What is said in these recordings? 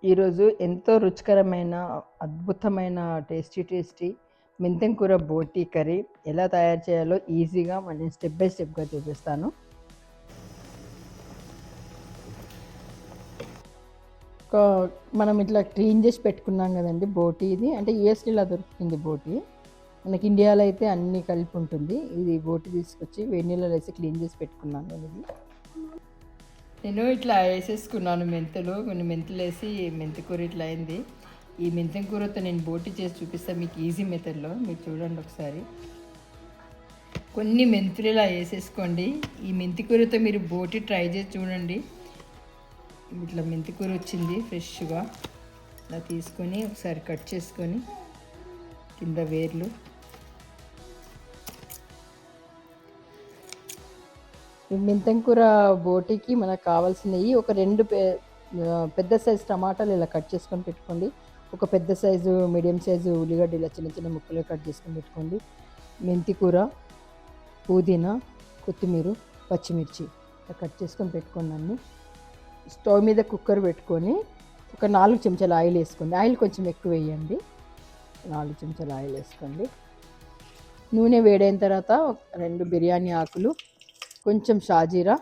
ఈరోజు ఎంతో రుచికరమైన అద్భుతమైన టేస్టీ మెంతెం కూర బోటీ కర్రీ ఎలా తయారు చేయాలో ఈజీగా నేను స్టెప్ బై స్టెప్గా చూపిస్తాను. మనం ఇట్లా క్లీన్ చేసి పెట్టుకున్నాం కదండి బోటీ. ఇది అంటే యూఎస్డీలో దొరుకుతుంది బోటీ. మనకి ఇండియాలో అయితే అన్నీ కలిపి ఉంటుంది. ఇది బోటీ తీసుకొచ్చి వేడి నీళ్ళలో వేసి క్లీన్ చేసి పెట్టుకున్నాను నేను ఇట్లా వేసేసుకున్నాను మెంతులు. కొన్ని మెంతులు వేసి మెంతి కూర ఇట్లా అయింది. ఈ మెంతి కూరతో నేను బోటీ చేసి చూపిస్తాను మీకు ఈజీ మెథడ్లో. మీరు చూడండి ఒకసారి. కొన్ని మెంతులు ఇలా వేసేసుకోండి. ఈ మెంతి కూరతో మీరు బోటీ ట్రై చేసి చూడండి. ఇట్లా మెంతి కూర వచ్చింది ఫ్రెష్గా. ఇలా తీసుకొని ఒకసారి కట్ చేసుకొని కింద వేర్లు ఈ మెంతం కూర బోటీకి మనకు కావాల్సినవి ఒక 2 పెద్ద సైజు టమాటాలు ఇలా కట్ చేసుకొని పెట్టుకోండి. ఒక పెద్ద సైజు మీడియం సైజు ఉల్లిగడ్డ ఇలా చిన్న చిన్న ముక్కలు కట్ చేసుకొని పెట్టుకోండి. మెంతి కూర, పుదీనా, కొత్తిమీర, పచ్చిమిర్చి కట్ చేసుకొని పెట్టుకోండి. అన్నీ స్టవ్ మీద కుక్కర్ పెట్టుకొని ఒక 4 చెంచాల ఆయిల్ వేసుకోండి. ఆయిల్ కొంచెం ఎక్కువ వేయండి. 4 చెంచాల ఆయిల్ వేసుకోండి. నూనె వేడైన తర్వాత 2 బిర్యానీ ఆకులు, కొంచెం షాజీరా,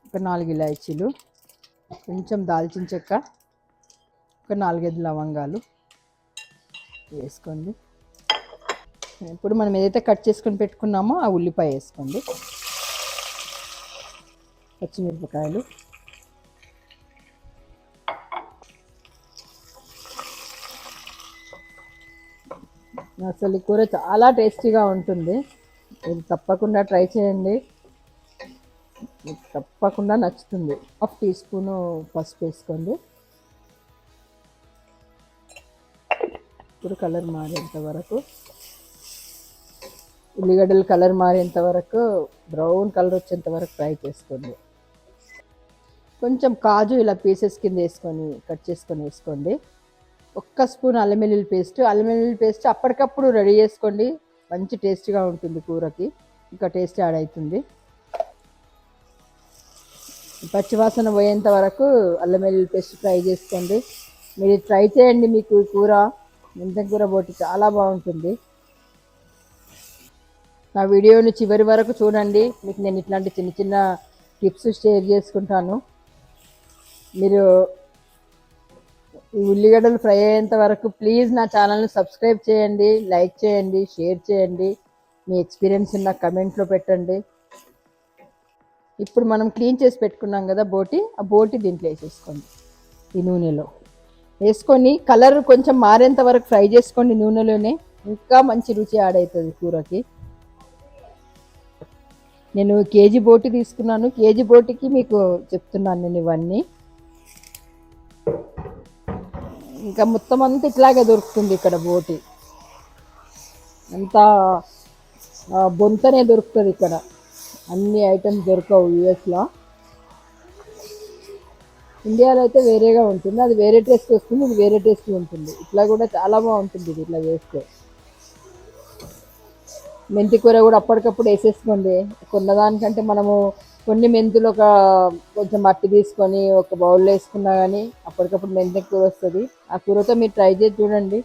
ఒక 4 ఇలాచీలు, కొంచెం దాల్చిన చెక్క, ఒక 4-5 లవంగాలు వేసుకోండి. ఇప్పుడు మనం ఏదైతే కట్ చేసుకొని పెట్టుకున్నామో ఆ ఉల్లిపాయ వేసుకోండి. పచ్చిమిరపకాయలు, అసలు ఈ కూర చాలా టేస్టీగా ఉంటుంది. ఇది తప్పకుండా ట్రై చేయండి, తప్పకుండా నచ్చుతుంది. 1 టీ స్పూను పసుపు వేసుకోండి. ఇప్పుడు కలర్ మారేంత వరకు, ఉల్లిగడ్డలు కలర్ మారేంత వరకు, బ్రౌన్ కలర్ వచ్చేంత వరకు ఫ్రై చేసుకోండి. కొంచెం కాజు ఇలా పీసెస్ కింద వేసుకొని కట్ చేసుకొని వేసుకోండి. 1 స్పూన్ అల్లం వెల్లుల్లి పేస్ట్ అప్పటికప్పుడు రెడీ చేసుకోండి. మంచి టేస్ట్గా ఉంటుంది కూరకి, ఇంకా టేస్ట్ యాడ్ అవుతుంది. పచ్చివాసన పోయేంత వరకు అల్లం వెల్లుల్లి పేస్ట్ ఫ్రై చేసుకోండి. మీరు ట్రై చేయండి, మీకు ఈ కూర మెంతం కూర బోటి చాలా బాగుంటుంది. నా వీడియోని చివరి వరకు చూడండి. మీకు నేను ఇట్లాంటి చిన్న చిన్న టిప్స్ షేర్ చేసుకుంటాను. మీరు ఈ ఉల్లిగడ్డలు ఫ్రై అయ్యేంత వరకు ప్లీజ్ నా ఛానల్ని సబ్స్క్రైబ్ చేయండి, లైక్ చేయండి, షేర్ చేయండి. మీ ఎక్స్పీరియన్స్ నాకు కమెంట్లో పెట్టండి. ఇప్పుడు మనం క్లీన్ చేసి పెట్టుకున్నాం కదా బోటి, ఆ బోటి దీంట్లో వేసేసుకోండి. ఈ నూనెలో వేసుకొని కలర్ కొంచెం మారేంత వరకు ఫ్రై చేసుకోండి నూనెలోనే. ఇంకా మంచి రుచి యాడ్ అవుతుంది కూరకి. నేను కేజీ బోటి తీసుకున్నాను. కేజీ బోటికి మీకు చెప్తున్నాను నేను ఇవన్నీ. ఇంకా మొత్తం అంతా ఇట్లాగే దొరుకుతుంది ఇక్కడ బోటి అంతా. బొంతనే దొరుకుతుంది ఇక్కడ, అన్ని ఐటమ్స్ దొరకవు యూఎస్లో. ఇండియాలో అయితే వేరేగా ఉంటుంది, అది వేరే టేస్ట్ వస్తుంది, ఇది వేరే టేస్ట్ ఉంటుంది. ఇట్లా కూడా చాలా బాగుంటుంది ఇది ఇట్లా వేస్తే. మెంతి కూర కూడా అప్పటికప్పుడు వేసేసుకోండి. కొన్నదానికంటే మనము కొన్ని మెంతులు కొంచెం మట్టి తీసుకొని ఒక బౌల్లో వేసుకున్నా కానీ అప్పటికప్పుడు మెంతి కూర వస్తుంది. ఆ కూరతో మీరు ట్రై చేసి చూడండి.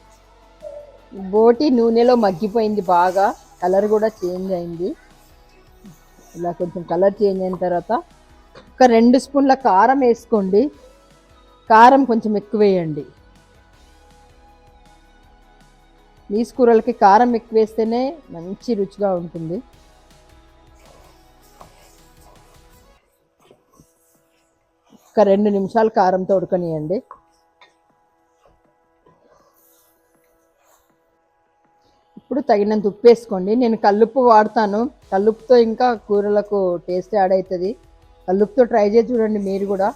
బోటి నూనెలో మగ్గిపోయింది బాగా, కలర్ కూడా చేంజ్ అయింది. ఇలా కొంచెం కలర్ చేంజ్ అయిన తర్వాత ఒక 2 స్పూన్ల కారం వేసుకోండి. కారం కొంచెం ఎక్కువ వేయండి. నీసు కూరలకి కారం ఎక్కువ వేస్తేనే మంచి రుచిగా ఉంటుంది. ఒక 2 నిమిషాలు కారంతో ఉడకనియండి. ఇప్పుడు తగినంత ఉప్పు వేసుకోండి. నేను కల్లుప్పు వాడతాను. కల్లుప్పుతో ఇంకా కూరలకు టేస్ట్ యాడ్ అవుతుంది. కల్లుప్పుతో ట్రై చేసి చూడండి, మీరు కూడా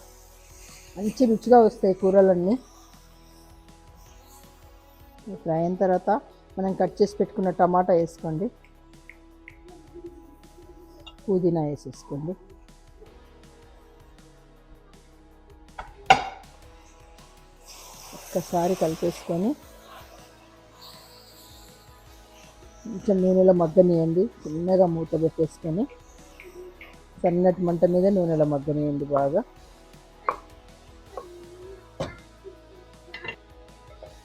మంచి రుచిగా వస్తాయి కూరలన్నీ. ఫ్రై అయిన తర్వాత మనం కట్ చేసి పెట్టుకున్న టమాటా వేసుకోండి. పుదీనా వేసేసుకోండి. ఒక్కసారి కలిపేసుకొని కొంచెం నూనెలో మగ్గనియండి. చిన్నగా మూత పెట్టేసుకొని సన్నటి మంట మీద నూనెలో మగ్గనియండి బాగా.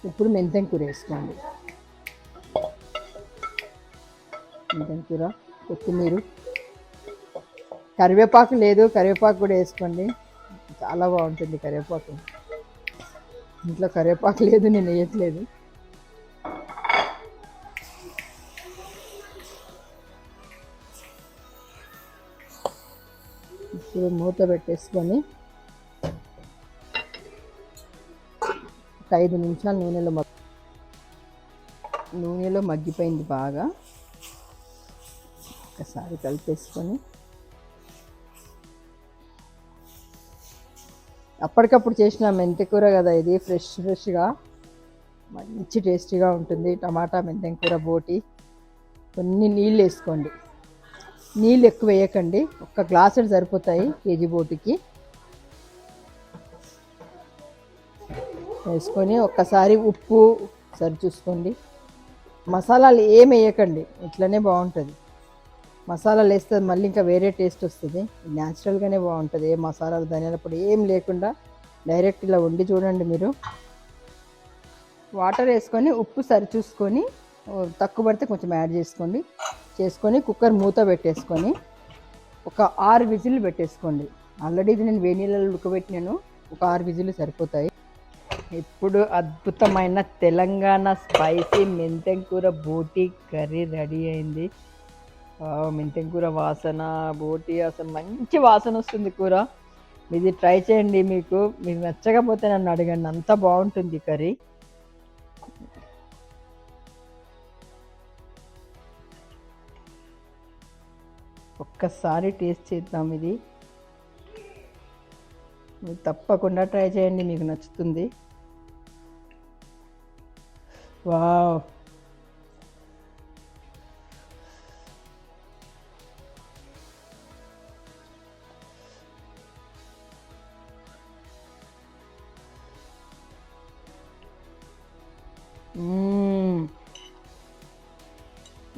ఇప్పుడు మెంతం కూర వేసుకోండి. మెంతం కూర, కొత్తిమీర, కరివేపాకు లేదు, కరివేపాకు కూడా వేసుకోండి. చాలా బాగుంటుంది కరివేపాకు. ఇంట్లో కరివేపాకు లేదు, నేను వేయట్లేదు. ఇప్పుడు మూత పెట్టేసుకొని ఒక 5 నిమిషాలు నూనెలో మగ్గిపోయింది బాగా. ఒకసారి కలిపేసుకొని అప్పటికప్పుడు చేసిన మెంతి కూర కదా ఇది, ఫ్రెష్గా మంచి టేస్టీగా ఉంటుంది. టమాటా మెంతం కూర బోటి. కొన్ని నీళ్ళు వేసుకోండి, నీళ్ళు ఎక్కువ వేయకండి, ఒక్క గ్లాసులు సరిపోతాయి కేజీ బోటికి. వేసుకొని ఒక్కసారి ఉప్పు సరి చూసుకోండి. మసాలాలు ఏం వేయకండి, ఇట్లనే బాగుంటుంది. మసాలాలు వేస్తే మళ్ళీ ఇంకా వేరే టేస్ట్ వస్తుంది. న్యాచురల్గానే బాగుంటుంది. ఏ మసాలాలు ధనియాల పొడి ఏం లేకుండా డైరెక్ట్ ఇలా వండి చూడండి మీరు. వాటర్ వేసుకొని ఉప్పు సరి చూసుకొని, తక్కువ పడితే కొంచెం యాడ్ చేసుకొని కుక్కర్ మూత పెట్టేసుకొని ఒక 6 విజిల్ పెట్టేసుకోండి. ఆల్రెడీ ఇది నేను వేడి నీళ్ళలో ఉడకబెట్టినాను, ఒక 6 విజిల్ సరిపోతాయి. ఇప్పుడు అద్భుతమైన తెలంగాణ స్పైసీ మెంతం కూర బోటి కర్రీ రెడీ అయింది. మెంతం కూర వాసన, బోటి అసలు మంచి వాసన వస్తుంది కూర. ఇది ట్రై చేయండి. మీకు నచ్చకపోతే నన్ను అడగండి, అంత బాగుంటుంది కర్రీ. ఒక్కసారి టేస్ట్ చేద్దాం. ఇది మీరు తప్పకుండా ట్రై చేయండి, మీకు నచ్చుతుంది. వావ్,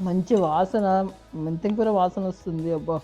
మంచి వాసన, మెంతం కూర వాసన వస్తుంది. అబ్బా,